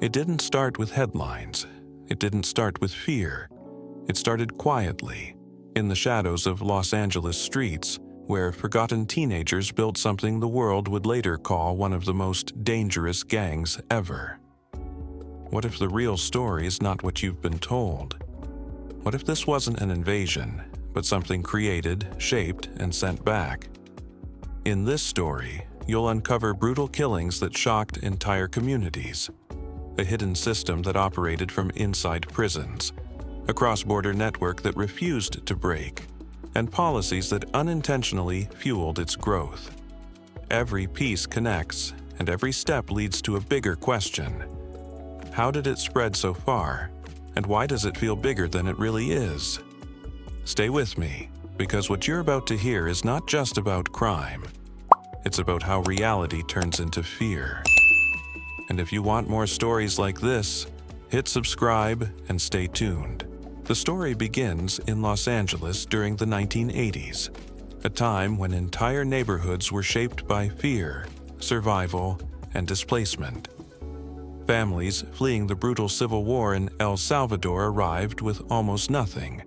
It didn't start with headlines. It didn't start with fear. It started quietly, in the shadows of Los Angeles streets, where forgotten teenagers built something the world would later call one of the most dangerous gangs ever. What if the real story is not what you've been told? What if this wasn't an invasion, but something created, shaped, and sent back? In this story, you'll uncover brutal killings that shocked entire communities, a hidden system that operated from inside prisons, a cross-border network that refused to break, and policies that unintentionally fueled its growth. Every piece connects, and every step leads to a bigger question. How did it spread so far, and why does it feel bigger than it really is? Stay with me, because what you're about to hear is not just about crime. It's about how reality turns into fear. And if you want more stories like this, hit subscribe and stay tuned. The story begins in Los Angeles during the 1980s, a time when entire neighborhoods were shaped by fear, survival, and displacement. Families fleeing the brutal civil war in El Salvador arrived with almost nothing,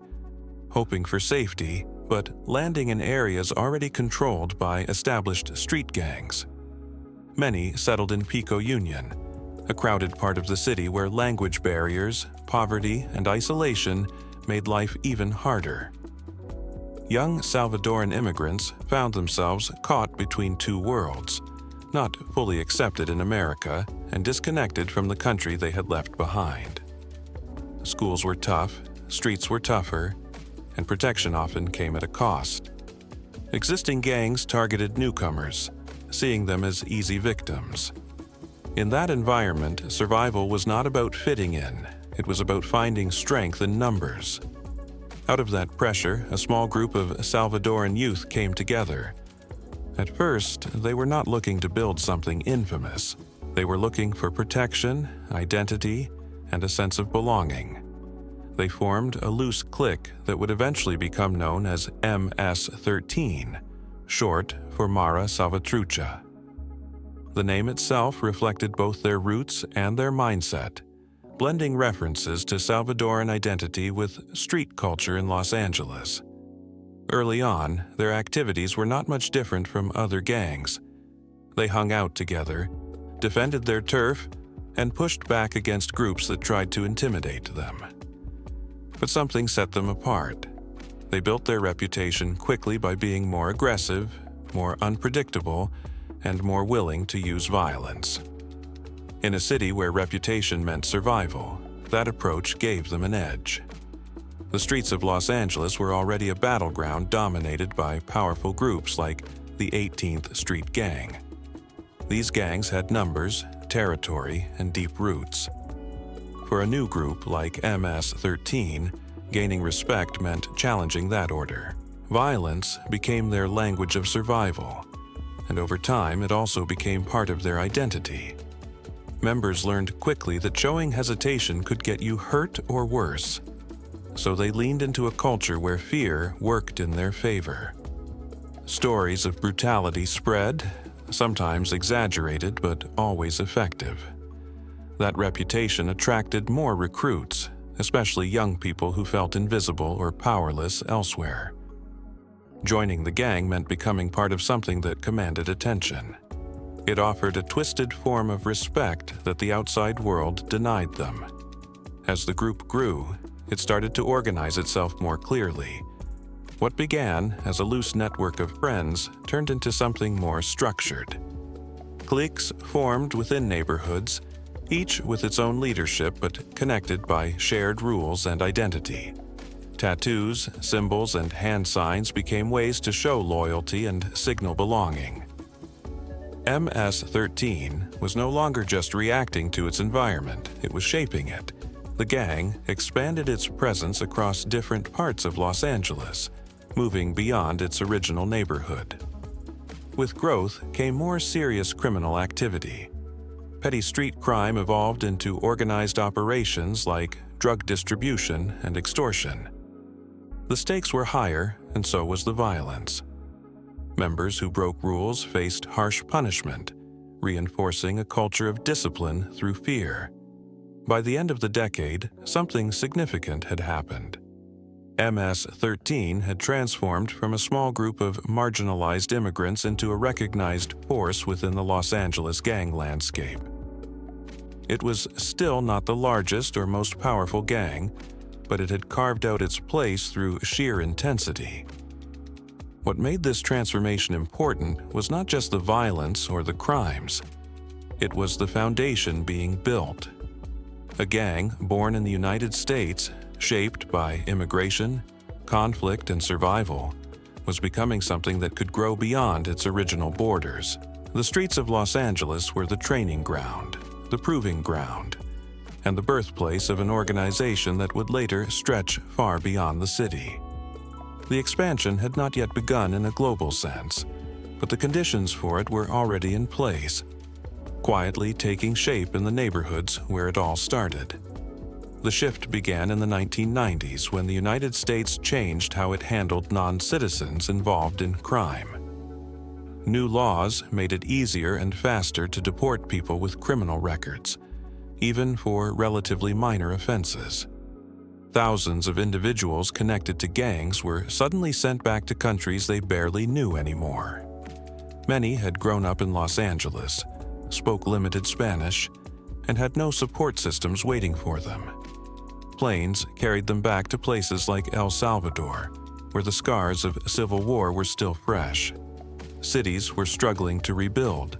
hoping for safety, but landing in areas already controlled by established street gangs. Many settled in Pico Union, a crowded part of the city where language barriers, poverty, and isolation made life even harder. Young Salvadoran immigrants found themselves caught between two worlds, not fully accepted in America and disconnected from the country they had left behind. Schools were tough, streets were tougher, and protection often came at a cost. Existing gangs targeted newcomers, seeing them as easy victims. In that environment, survival was not about fitting in, it was about finding strength in numbers. Out of that pressure, a small group of Salvadoran youth came together. At first, they were not looking to build something infamous. They were looking for protection, identity, and a sense of belonging. They formed a loose clique that would eventually become known as MS-13, short for Mara Salvatrucha. The name itself reflected both their roots and their mindset, blending references to Salvadoran identity with street culture in Los Angeles. Early on, their activities were not much different from other gangs. They hung out together, defended their turf, and pushed back against groups that tried to intimidate them. But something set them apart. They built their reputation quickly by being more aggressive, more unpredictable, and more willing to use violence. In a city where reputation meant survival, that approach gave them an edge. The streets of Los Angeles were already a battleground dominated by powerful groups like the 18th Street Gang. These gangs had numbers, territory, and deep roots. For a new group like MS-13, gaining respect meant challenging that order. Violence became their language of survival, and over time it also became part of their identity. Members learned quickly that showing hesitation could get you hurt or worse, so they leaned into a culture where fear worked in their favor. Stories of brutality spread, sometimes exaggerated but always effective. That reputation attracted more recruits, especially young people who felt invisible or powerless elsewhere. Joining the gang meant becoming part of something that commanded attention. It offered a twisted form of respect that the outside world denied them. As the group grew, it started to organize itself more clearly. What began as a loose network of friends turned into something more structured. Cliques formed within neighborhoods, each with its own leadership but connected by shared rules and identity. Tattoos, symbols, and hand signs became ways to show loyalty and signal belonging. MS-13 was no longer just reacting to its environment, it was shaping it. The gang expanded its presence across different parts of Los Angeles, moving beyond its original neighborhood. With growth came more serious criminal activity. Petty street crime evolved into organized operations like drug distribution and extortion. The stakes were higher, and so was the violence. Members who broke rules faced harsh punishment, reinforcing a culture of discipline through fear. By the end of the decade, something significant had happened. MS-13 had transformed from a small group of marginalized immigrants into a recognized force within the Los Angeles gang landscape. It was still not the largest or most powerful gang, but it had carved out its place through sheer intensity. What made this transformation important was not just the violence or the crimes. It was the foundation being built. A gang born in the United States, shaped by immigration, conflict, and survival, was becoming something that could grow beyond its original borders. The streets of Los Angeles were the training ground, the proving ground, and the birthplace of an organization that would later stretch far beyond the city. The expansion had not yet begun in a global sense, but the conditions for it were already in place, quietly taking shape in the neighborhoods where it all started. The shift began in the 1990s when the United States changed how it handled non-citizens involved in crime. New laws made it easier and faster to deport people with criminal records, even for relatively minor offenses. Thousands of individuals connected to gangs were suddenly sent back to countries they barely knew anymore. Many had grown up in Los Angeles, spoke limited Spanish, and had no support systems waiting for them. Planes carried them back to places like El Salvador, where the scars of civil war were still fresh. Cities were struggling to rebuild,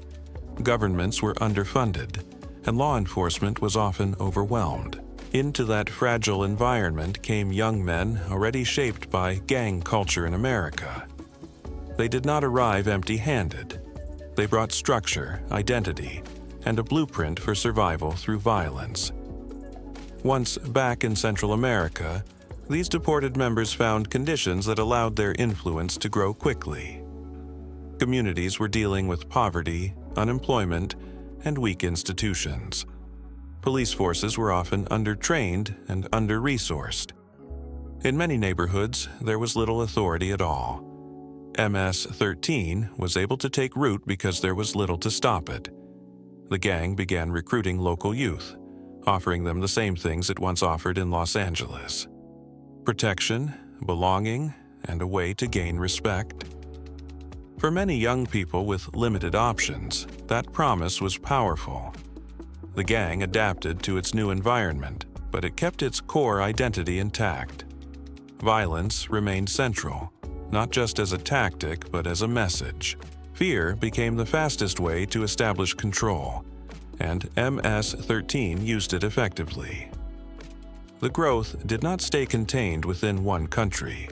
governments were underfunded, and law enforcement was often overwhelmed. Into that fragile environment came young men already shaped by gang culture in America. They did not arrive empty-handed. They brought structure, identity, and a blueprint for survival through violence. Once back in Central America, these deported members found conditions that allowed their influence to grow quickly. Communities were dealing with poverty, unemployment, and weak institutions. Police forces were often undertrained and under-resourced. In many neighborhoods, there was little authority at all. MS-13 was able to take root because there was little to stop it. The gang began recruiting local youth, offering them the same things it once offered in Los Angeles: protection, belonging, and a way to gain respect. For many young people with limited options, that promise was powerful. The gang adapted to its new environment, but it kept its core identity intact. Violence remained central, not just as a tactic, but as a message. Fear became the fastest way to establish control, and MS-13 used it effectively. The growth did not stay contained within one country.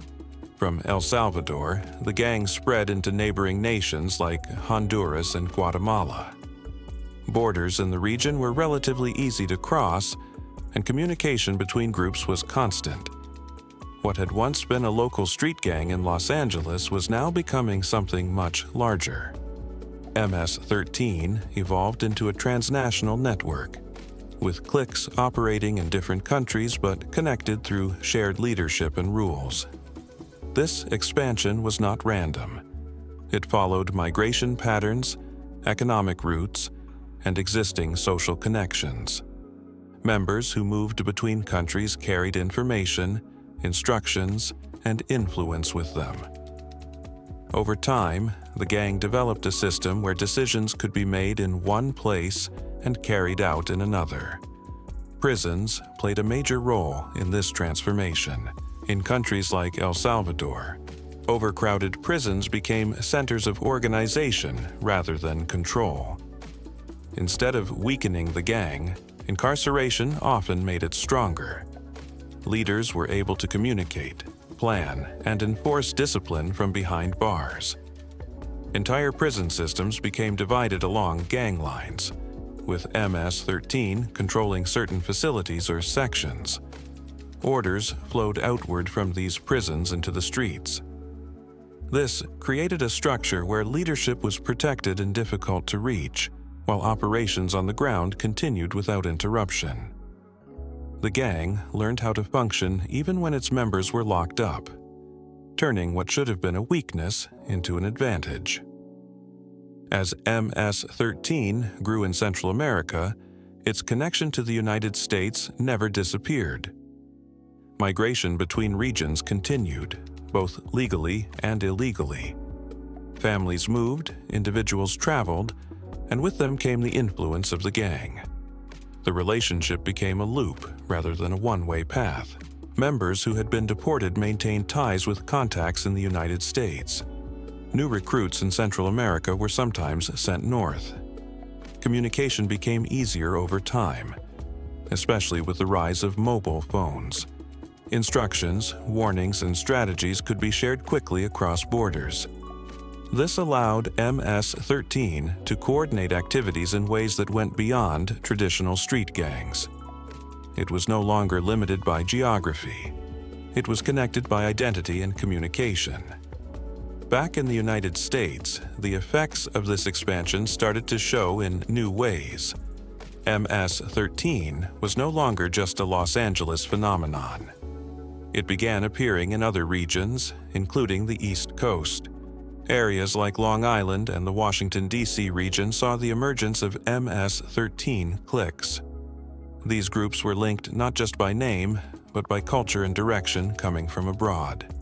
From El Salvador, the gang spread into neighboring nations like Honduras and Guatemala. Borders in the region were relatively easy to cross, and communication between groups was constant. What had once been a local street gang in Los Angeles was now becoming something much larger. MS-13 evolved into a transnational network, with cliques operating in different countries but connected through shared leadership and rules. This expansion was not random. It followed migration patterns, economic routes, and existing social connections. Members who moved between countries carried information, instructions, and influence with them. Over time, the gang developed a system where decisions could be made in one place and carried out in another. Prisons played a major role in this transformation. In countries like El Salvador, overcrowded prisons became centers of organization rather than control. Instead of weakening the gang, incarceration often made it stronger. Leaders were able to communicate, plan, and enforce discipline from behind bars. Entire prison systems became divided along gang lines, with MS-13 controlling certain facilities or sections. Orders flowed outward from these prisons into the streets. This created a structure where leadership was protected and difficult to reach, while operations on the ground continued without interruption. The gang learned how to function even when its members were locked up, turning what should have been a weakness into an advantage. As MS-13 grew in Central America, its connection to the United States never disappeared. Migration between regions continued, both legally and illegally. Families moved, individuals traveled, and with them came the influence of the gang. The relationship became a loop rather than a one-way path. Members who had been deported maintained ties with contacts in the United States. New recruits in Central America were sometimes sent north. Communication became easier over time, especially with the rise of mobile phones. Instructions, warnings, and strategies could be shared quickly across borders. This allowed MS-13 to coordinate activities in ways that went beyond traditional street gangs. It was no longer limited by geography. It was connected by identity and communication. Back in the United States, the effects of this expansion started to show in new ways. MS-13 was no longer just a Los Angeles phenomenon. It began appearing in other regions, including the East Coast. Areas like Long Island and the Washington, D.C. region saw the emergence of MS-13 cliques. These groups were linked not just by name, but by culture and direction coming from abroad.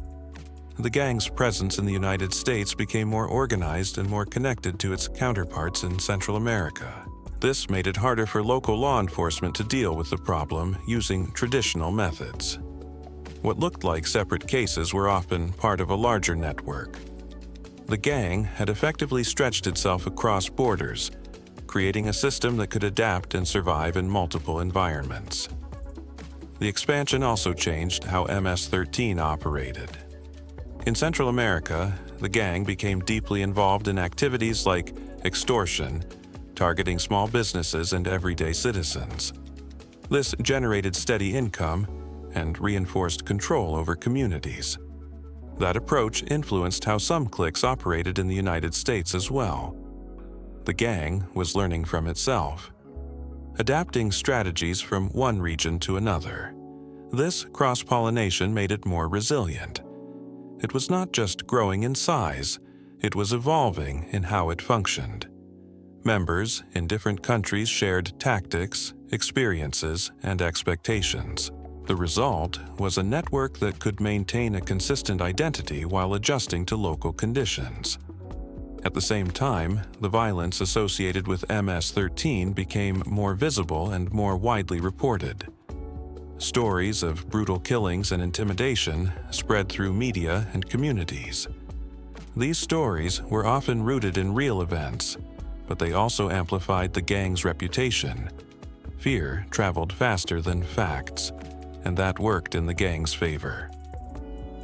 The gang's presence in the United States became more organized and more connected to its counterparts in Central America. This made it harder for local law enforcement to deal with the problem using traditional methods. What looked like separate cases were often part of a larger network. The gang had effectively stretched itself across borders, creating a system that could adapt and survive in multiple environments. The expansion also changed how MS-13 operated. In Central America, the gang became deeply involved in activities like extortion, targeting small businesses and everyday citizens. This generated steady income and reinforced control over communities. That approach influenced how some cliques operated in the United States as well. The gang was learning from itself, adapting strategies from one region to another. This cross-pollination made it more resilient. It was not just growing in size, it was evolving in how it functioned. Members in different countries shared tactics, experiences, and expectations. The result was a network that could maintain a consistent identity while adjusting to local conditions. At the same time, the violence associated with MS-13 became more visible and more widely reported. Stories of brutal killings and intimidation spread through media and communities. These stories were often rooted in real events, but they also amplified the gang's reputation. Fear traveled faster than facts, and that worked in the gang's favor.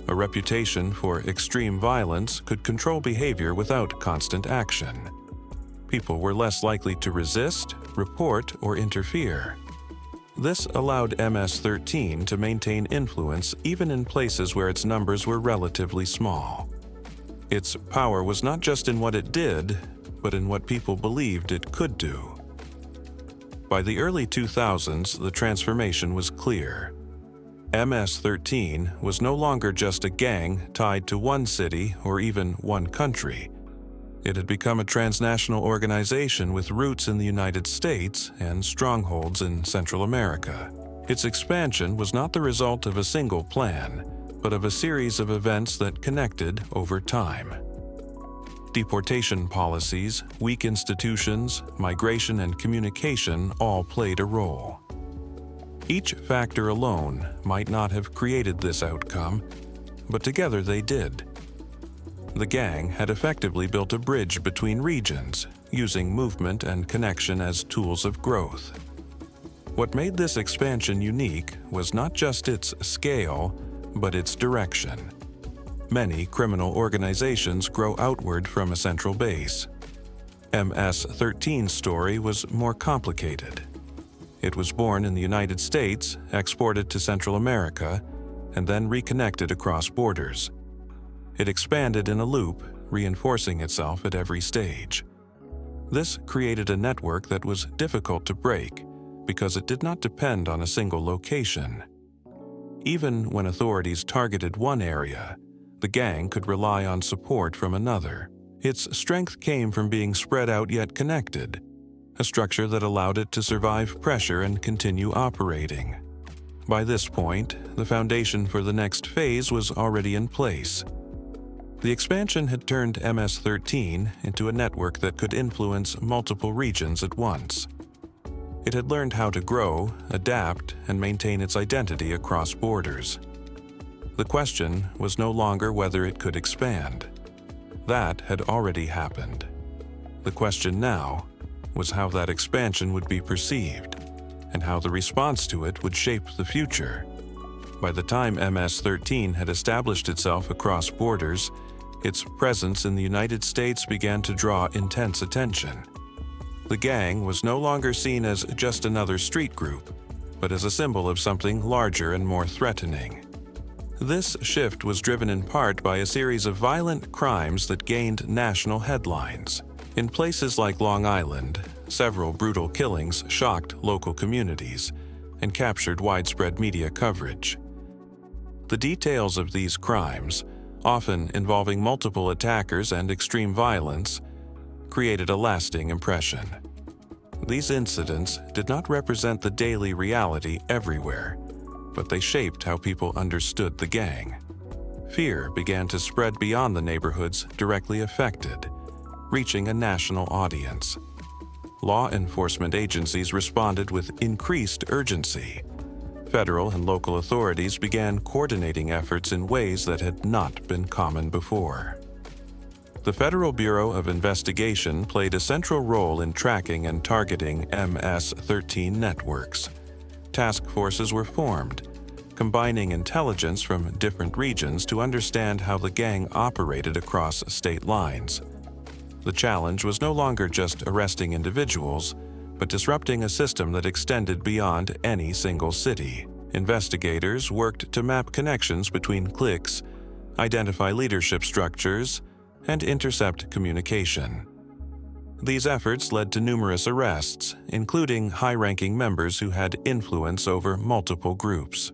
A reputation for extreme violence could control behavior without constant action. People were less likely to resist, report, or interfere. This allowed MS-13 to maintain influence even in places where its numbers were relatively small. Its power was not just in what it did, but in what people believed it could do. By the early 2000s, the transformation was clear. MS-13 was no longer just a gang tied to one city or even one country. It had become a transnational organization with roots in the United States and strongholds in Central America. Its expansion was not the result of a single plan, but of a series of events that connected over time. Deportation policies, weak institutions, migration, and communication all played a role. Each factor alone might not have created this outcome, but together they did. The gang had effectively built a bridge between regions, using movement and connection as tools of growth. What made this expansion unique was not just its scale, but its direction. Many criminal organizations grow outward from a central base. MS-13's story was more complicated. It was born in the United States, exported to Central America, and then reconnected across borders. It expanded in a loop, reinforcing itself at every stage. This created a network that was difficult to break because it did not depend on a single location. Even when authorities targeted one area, the gang could rely on support from another. Its strength came from being spread out yet connected, a structure that allowed it to survive pressure and continue operating. By this point, the foundation for the next phase was already in place. The expansion had turned MS-13 into a network that could influence multiple regions at once. It had learned how to grow, adapt, and maintain its identity across borders. The question was no longer whether it could expand. That had already happened. The question now was how that expansion would be perceived, and how the response to it would shape the future. By the time MS-13 had established itself across borders, its presence in the United States began to draw intense attention. The gang was no longer seen as just another street group, but as a symbol of something larger and more threatening. This shift was driven in part by a series of violent crimes that gained national headlines. In places like Long Island, several brutal killings shocked local communities and captured widespread media coverage. The details of these crimes, often involving multiple attackers and extreme violence, created a lasting impression. These incidents did not represent the daily reality everywhere, but they shaped how people understood the gang. Fear began to spread beyond the neighborhoods directly affected, reaching a national audience. Law enforcement agencies responded with increased urgency. Federal and local authorities began coordinating efforts in ways that had not been common before. The Federal Bureau of Investigation played a central role in tracking and targeting MS-13 networks. Task forces were formed, combining intelligence from different regions to understand how the gang operated across state lines. The challenge was no longer just arresting individuals, but disrupting a system that extended beyond any single city. Investigators worked to map connections between cliques, identify leadership structures, and intercept communication. These efforts led to numerous arrests, including high-ranking members who had influence over multiple groups.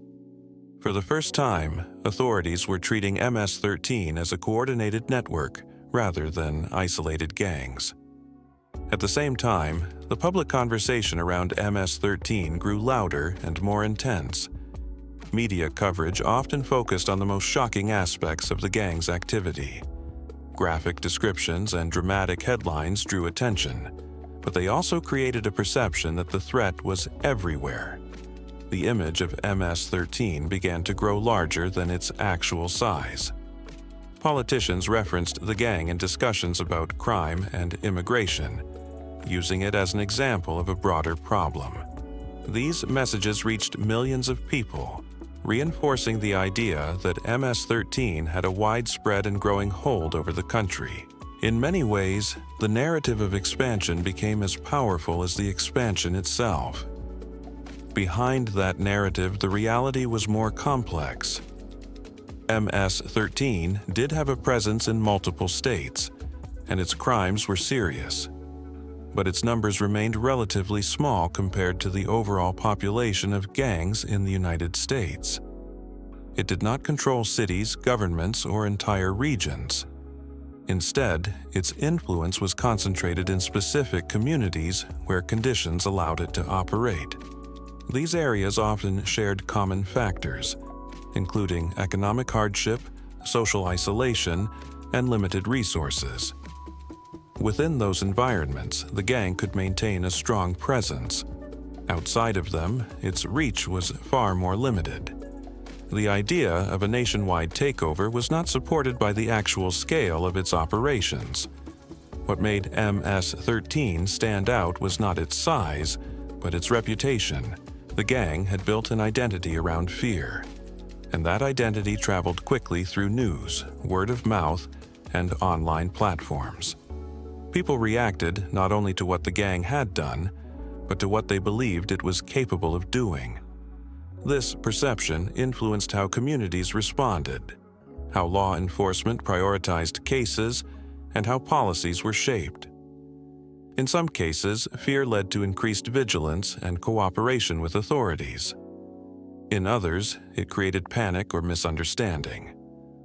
For the first time, authorities were treating MS-13 as a coordinated network rather than isolated gangs. At the same time, the public conversation around MS-13 grew louder and more intense. Media coverage often focused on the most shocking aspects of the gang's activity. Graphic descriptions and dramatic headlines drew attention, but they also created a perception that the threat was everywhere. The image of MS-13 began to grow larger than its actual size. Politicians referenced the gang in discussions about crime and immigration, using it as an example of a broader problem. These messages reached millions of people, reinforcing the idea that MS-13 had a widespread and growing hold over the country. In many ways, the narrative of expansion became as powerful as the expansion itself. Behind that narrative, the reality was more complex. MS-13 did have a presence in multiple states, and its crimes were serious. But its numbers remained relatively small compared to the overall population of gangs in the United States. It did not control cities, governments, or entire regions. Instead, its influence was concentrated in specific communities where conditions allowed it to operate. These areas often shared common factors, including economic hardship, social isolation, and limited resources. Within those environments, the gang could maintain a strong presence. Outside of them, its reach was far more limited. The idea of a nationwide takeover was not supported by the actual scale of its operations. What made MS-13 stand out was not its size, but its reputation. The gang had built an identity around fear, and that identity traveled quickly through news, word of mouth, and online platforms. People reacted not only to what the gang had done, but to what they believed it was capable of doing. This perception influenced how communities responded, how law enforcement prioritized cases, and how policies were shaped. In some cases, fear led to increased vigilance and cooperation with authorities. In others, it created panic or misunderstanding.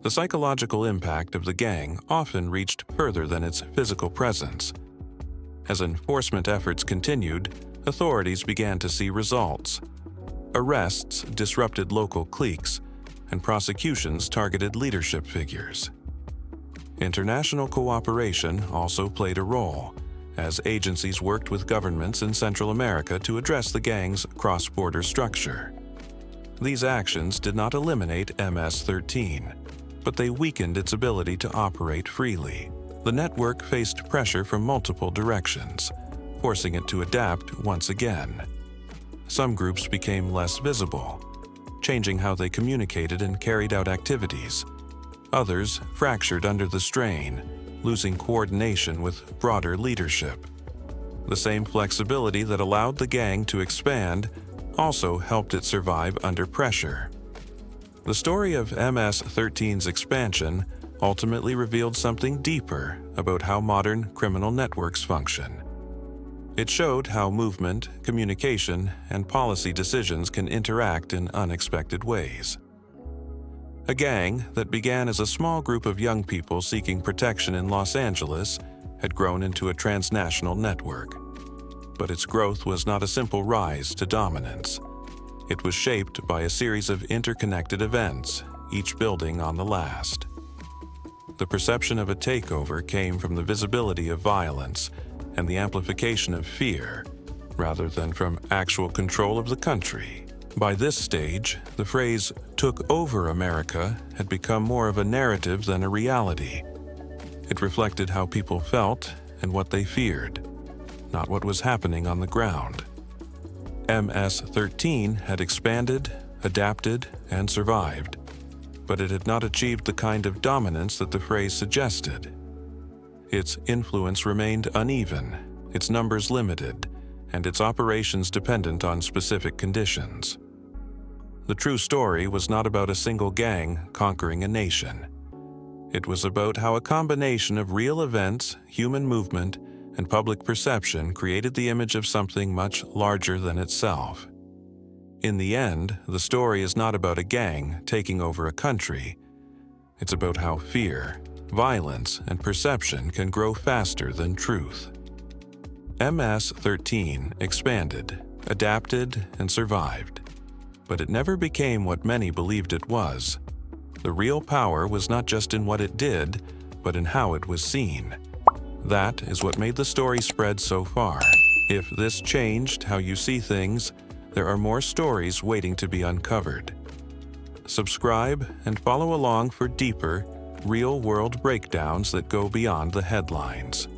The psychological impact of the gang often reached further than its physical presence. As enforcement efforts continued, authorities began to see results. Arrests disrupted local cliques, and prosecutions targeted leadership figures. International cooperation also played a role, as agencies worked with governments in Central America to address the gang's cross-border structure. These actions did not eliminate MS-13, but they weakened its ability to operate freely. The network faced pressure from multiple directions, forcing it to adapt once again. Some groups became less visible, changing how they communicated and carried out activities. Others fractured under the strain, losing coordination with broader leadership. The same flexibility that allowed the gang to expand also helped it survive under pressure. The story of MS-13's expansion ultimately revealed something deeper about how modern criminal networks function. It showed how movement, communication, and policy decisions can interact in unexpected ways. A gang that began as a small group of young people seeking protection in Los Angeles had grown into a transnational network. But its growth was not a simple rise to dominance. It was shaped by a series of interconnected events, each building on the last. The perception of a takeover came from the visibility of violence and the amplification of fear, rather than from actual control of the country. By this stage, the phrase "took over America" had become more of a narrative than a reality. It reflected how people felt and what they feared, not what was happening on the ground. MS-13 had expanded, adapted, and survived, but it had not achieved the kind of dominance that the phrase suggested. Its influence remained uneven, its numbers limited, and its operations dependent on specific conditions. The true story was not about a single gang conquering a nation. It was about how a combination of real events, human movement, and public perception created the image of something much larger than itself. In the end, the story is not about a gang taking over a country. It's about how fear, violence, and perception can grow faster than truth. MS-13 expanded, adapted, and survived. But it never became what many believed it was. The real power was not just in what it did, but in how it was seen. That is what made the story spread so far. If this changed how you see things, there are more stories waiting to be uncovered. Subscribe and follow along for deeper, real-world breakdowns that go beyond the headlines.